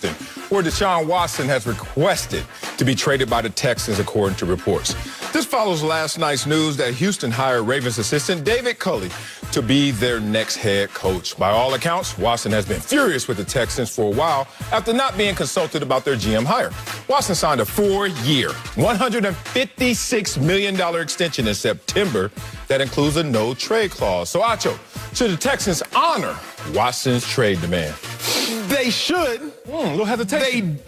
Houston, where Deshaun Watson has requested to be traded by the Texans, according to reports. This follows last night's news that Houston hired Ravens assistant David Culley to be their next head coach. By all accounts, Watson has been furious with the Texans for a while after not being consulted about their GM hire. Watson signed a 4-year, $156 million extension in September that includes a no-trade clause. So, Acho, should the Texans honor Watson's trade demand? They should. Little hesitation.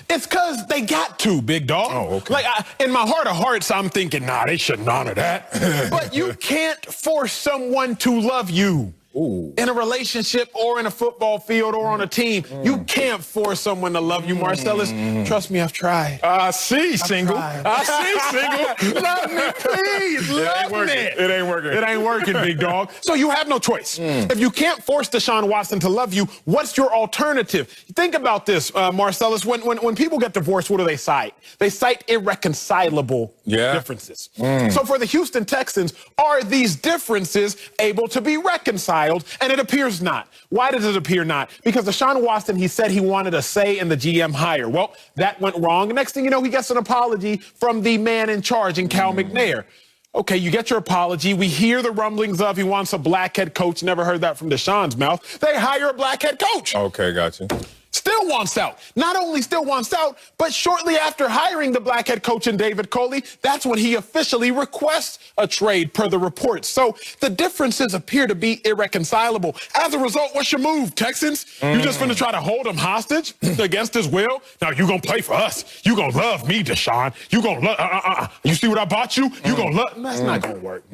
It's because they got to, big dog. Oh, okay. Like, in my heart of hearts, I'm thinking, nah, they shouldn't honor that. But you can't force someone to love you. Ooh. In a relationship or in a football field or on a team. You can't force someone to love you, Marcellus. Trust me, I've tried. I see, single. I see, single. Love me, please. Love me. It ain't working. It ain't working, big dog. So you have no choice. If you can't force Deshaun Watson to love you, what's your alternative? Think about this, Marcellus. When people get divorced, what do they cite? They cite irreconcilable differences. So for the Houston Texans, are these differences able to be reconciled? And it appears not. Why does it appear not? Because Deshaun Watson, he said he wanted a say in the GM hire. Well, that went wrong. Next thing you know, he gets an apology from the man in charge in Cal McNair. Okay, you get your apology. We hear the rumblings of he wants a black head coach. Never heard that from Deshaun's mouth. They hire a black head coach. Okay, gotcha. Still wants out. Not only still wants out, but shortly after hiring the black head coach in David Culley, that's when he officially requests a trade per the reports. So the differences appear to be irreconcilable. As a result, what's your move, Texans? You just gonna try to hold him hostage against his will? Now you gonna play for us. You gonna love me, Deshaun. You gonna love, you see what I bought you? You gonna love, that's not gonna work.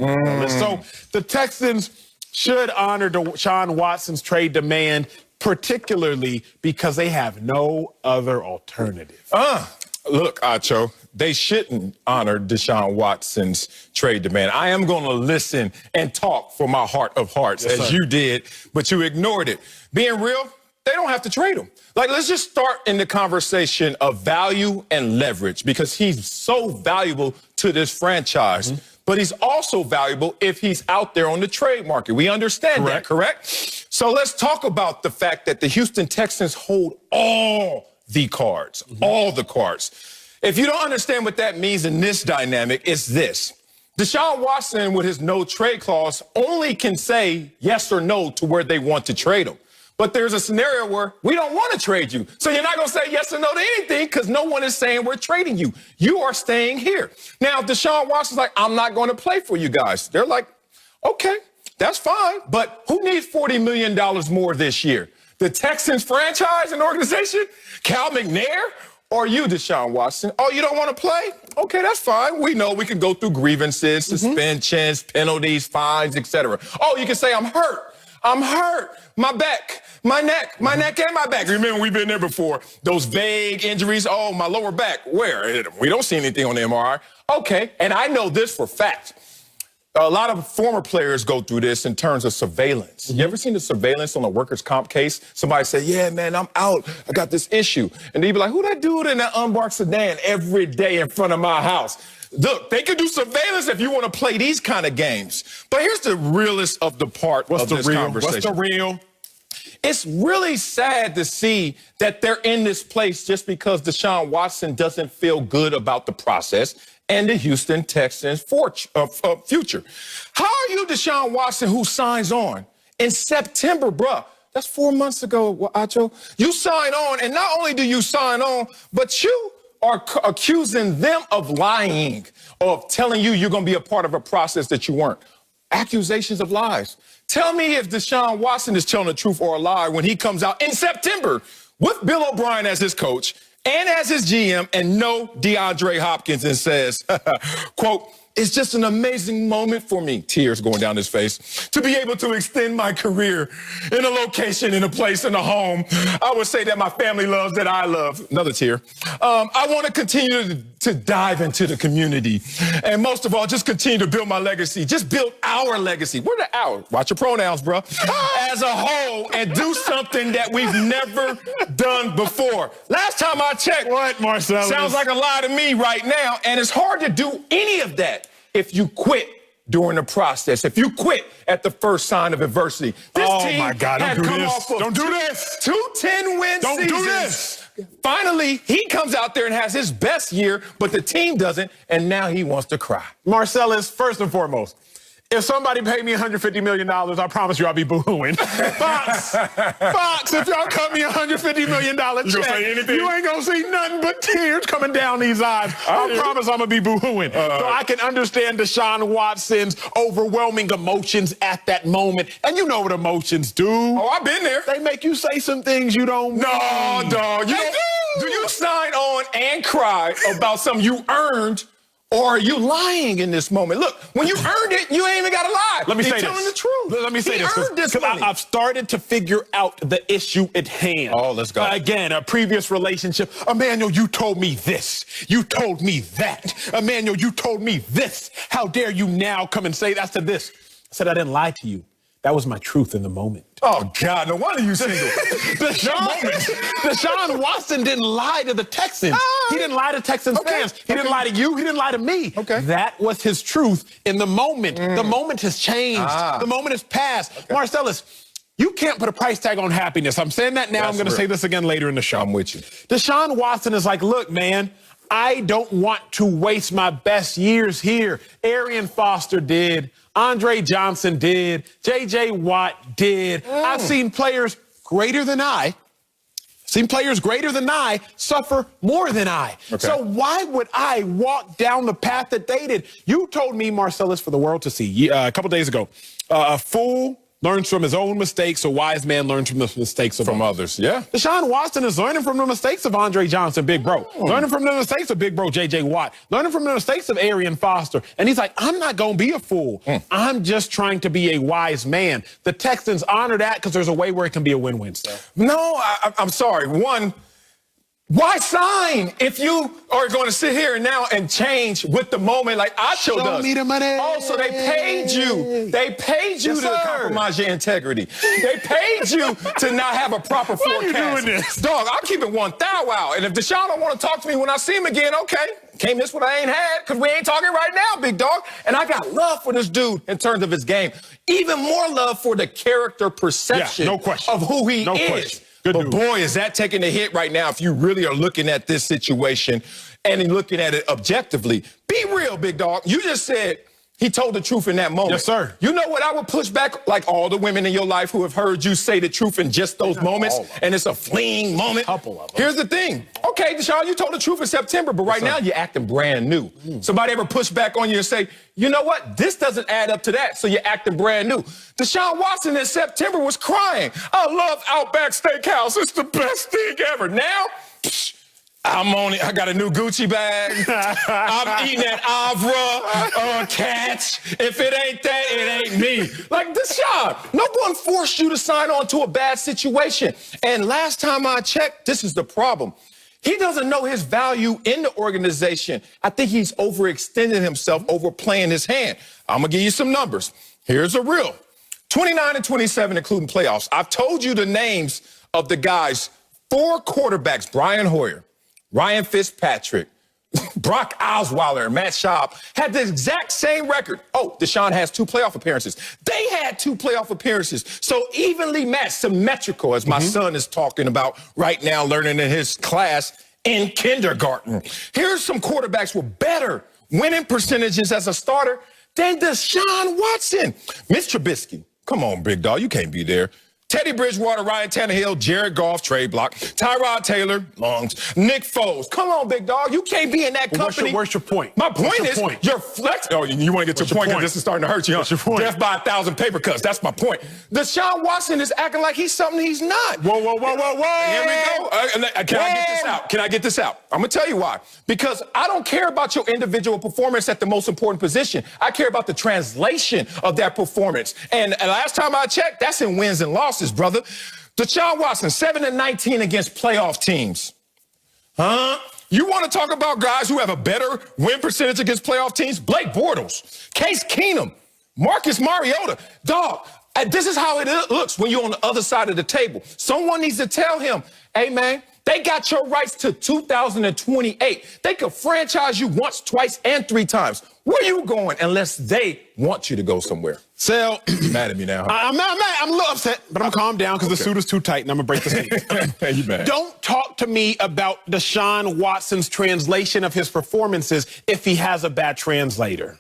So the Texans should honor Deshaun Watson's trade demand, particularly because they have no other alternative. Look, Acho, they shouldn't honor Deshaun Watson's trade demand. I am going to listen and talk for my heart of hearts, as you did, but you ignored it. Being real, they don't have to trade him. Like, let's just start in the conversation of value and leverage, because he's so valuable to this franchise. But he's also valuable if he's out there on the trade market. We understand that, correct? So let's talk about the fact that the Houston Texans hold all the cards, all the cards. If you don't understand what that means in this dynamic, it's this. Deshaun Watson, with his no trade clause, only can say yes or no to where they want to trade him. But there's a scenario where we don't want to trade you. So you're not going to say yes or no to anything because no one is saying we're trading you. You are staying here. Now, Deshaun Watson's like, I'm not going to play for you guys. They're like, okay, that's fine. But who needs $40 million more this year? The Texans franchise and organization? Cal McNair? Or you, Deshaun Watson? Oh, you don't want to play? Okay, that's fine. We know we can go through grievances, suspensions, penalties, fines, etc. Oh, you can say, I'm hurt. I'm hurt. My back, my neck and my back. Remember, we've been there before. Those vague injuries. Oh, my lower back. Where? We don't see anything on the MRI. Okay, and I know this for fact. A lot of former players go through this in terms of surveillance. You ever seen the surveillance on a workers' comp case? Somebody say, yeah, man, I'm out. I got this issue. And they'd be like, who that dude in that unmarked sedan every day in front of my house? Look, they can do surveillance if you want to play these kind of games. But here's the realest of the part of this conversation. What's the real? It's really sad to see that they're in this place just because Deshaun Watson doesn't feel good about the process and the Houston Texans' future. How are you, Deshaun Watson, who signs on in September, bruh? That's 4 months ago, Acho. You sign on, and not only do you sign on, but you are accusing them of lying, of telling you you're going to be a part of a process that you weren't. Accusations of lies. Tell me if Deshaun Watson is telling the truth or a lie when he comes out in September with Bill O'Brien as his coach and as his GM and no DeAndre Hopkins and says, quote, it's just an amazing moment for me, tears going down his face, to be able to extend my career in a location, in a place, in a home. I would say that my family loves, that I love. Another tear. I want to continue to dive into the community. And most of all, just continue to build my legacy. Just build our legacy. Where the our? Watch your pronouns, bro. As a whole, and do something that we've never done before. Last time I checked, what, Marcellus? Sounds like a lie to me right now. And it's hard to do any of that if you quit during the process. If you quit at the first sign of adversity, this team my God, had come off of don't do this. 2 10-win Don't seasons. do this. Finally, he comes out there and has his best year, but the team doesn't, and now he wants to cry. Marcellus, first and foremost, if somebody paid me $150 million, I promise you I'll be boohooing. Fox, if y'all cut me $150 million check, say anything? you ain't gonna see nothing but tears coming down these eyes. I promise I'm gonna be boohooing. So I can understand Deshaun Watson's overwhelming emotions at that moment. And you know what emotions do. Oh, I've been there. They make you say some things you don't mean. No, dog. Do you sign on and cry about something you earned, or are you lying in this moment? Look, when you earned it, you ain't even got to lie. Let me say You're telling this. the truth. Let me say he this. Earned this money. I've started to figure out the issue at hand. Oh, let's go. Again, a previous relationship. Emmanuel, you told me this. You told me that. Emmanuel, you told me this. How dare you now come and say that to this? I said I didn't lie to you. That was my truth in the moment. Oh, God, no wonder you single. Deshaun Watson didn't lie to the Texans. He didn't lie to Texans fans. He didn't lie to you. He didn't lie to me. Okay. That was his truth in the moment. The moment has changed. The moment has passed. Marcellus, you can't put a price tag on happiness. I'm saying that now. I'm going to say this again later in the show. I'm with you. Deshaun Watson is like, look, man, I don't want to waste my best years here. Arian Foster did. Andre Johnson did. J.J. Watt did. I've seen players greater than I suffer more than I. Okay. So why would I walk down the path that they did? You told me, Marcellus, for the world to see a couple days ago, a fool learns from his own mistakes, a wise man learns from the mistakes of others. Yeah. Deshaun Watson is learning from the mistakes of Andre Johnson, big bro. Learning from the mistakes of big bro J.J. Watt. Learning from the mistakes of Arian Foster. And he's like, I'm not going to be a fool. I'm just trying to be a wise man. The Texans honor that because there's a way where it can be a win-win. No, I'm sorry. One, why sign if you are going to sit here now and change with the moment like Acho does? Show me the money. Oh, so they paid you. They paid you to compromise your integrity. They paid you to not have a proper forecast. Why are you doing this? Dog, I'll keep it one thou out. And if Deshaun don't want to talk to me when I see him again, okay. Can't miss what I ain't had because we ain't talking right now, big dog. And I got love for this dude in terms of his game. Even more love for the character perception of who he is. But boy, is that taking a hit right now if you really are looking at this situation and looking at it objectively. Be real, big dog. You just said he told the truth in that moment. Yes, sir. You know what I would push back, like all the women in your life who have heard you say the truth in just those moments, and it's a fleeting moment. Couple of them. Here's the thing. Okay, Deshaun, you told the truth in September, but right now you're acting brand new. Somebody ever push back on you and say, you know what? This doesn't add up to that, so you're acting brand new. Deshaun Watson in September was crying. I love Outback Steakhouse. It's the best thing ever. Now, I'm on it. I got a new Gucci bag. I'm eating that Avra catch. If it ain't that, it ain't me. Like, Deshaun, no one forced you to sign on to a bad situation. And last time I checked, this is the problem. He doesn't know his value in the organization. I think he's overextended himself, overplaying his hand. I'm going to give you some numbers. Here's a real. 29 and 27, including playoffs. I've told you the names of the guys, 4 quarterbacks, Brian Hoyer, Ryan Fitzpatrick, Brock Osweiler, and Matt Schaub had the exact same record. Oh, Deshaun has 2 playoff appearances. They had 2 playoff appearances. So evenly matched, symmetrical, as my son is talking about right now, learning in his class in kindergarten. Here's some quarterbacks with better winning percentages as a starter than Deshaun Watson. Mitch Trubisky. Come on, big dog. You can't be there. Teddy Bridgewater, Ryan Tannehill, Jared Goff, Trey Block, Tyrod Taylor, Lungs, Nick Foles. Come on, big dog. You can't be in that company. Where's your point? My point is you're flex. Oh, you want to get to your point because this is starting to hurt you. What's your point? Death by 1,000 paper cuts. That's my point. Deshaun Watson is acting like he's something he's not. Whoa. Here we go. Can I get this out? Can I get this out? I'm going to tell you why. Because I don't care about your individual performance at the most important position. I care about the translation of that performance. And last time I checked, that's in wins and losses, brother. Deshaun Watson, 7 and 19 against playoff teams. Huh? You want to talk about guys who have a better win percentage against playoff teams? Blake Bortles, Case Keenum, Marcus Mariota. Dog, this is how it looks when you're on the other side of the table. Someone needs to tell him, hey, man, They got your rights to 2028. They could franchise you once, twice, and 3 times. Where you going unless they want you to go somewhere? Sal, You mad at me now? I'm not mad. I'm a little upset, but I'm calm down because the suit is too tight and I'm going to break the suit. You mad? Don't talk to me about Deshaun Watson's translation of his performances if he has a bad translator.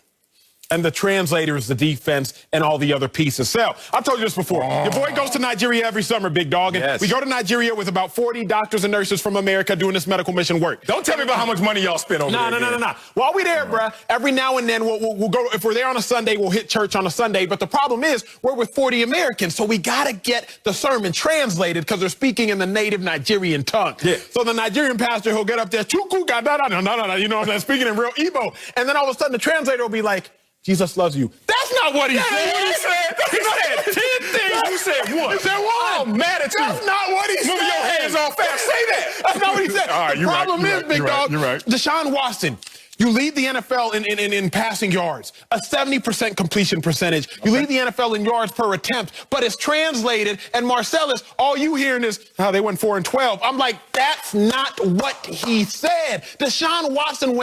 And the translator is the defense and all the other pieces. Sal, I've told you this before. Your boy goes to Nigeria every summer, big dog. And yes. We go to Nigeria with about 40 doctors and nurses from America doing this medical mission work. Don't tell me about how much money y'all spend over there. No. While we there, bruh, every now and then we'll go. If we're there on a Sunday, we'll hit church on a Sunday. But the problem is we're with 40 Americans, so we got to get the sermon translated because they're speaking in the native Nigerian tongue. Yeah. So the Nigerian pastor, he'll get up there, you know, I'm speaking in real Igbo. And then all of a sudden the translator will be like, Jesus loves you. That's not what he said. He said 10 things. You said 1. He said 1. I'm mad at you. That's not what he said. Move your hands off fast. Say that. That's not what he said. All right, the problem is, big dog, you're right. Deshaun Watson, you lead the NFL in passing yards, a 70% completion percentage. You lead the NFL in yards per attempt, but it's translated, and Marcellus, all you hearing is, they went 4-12. I'm like, that's not what he said. Deshaun Watson went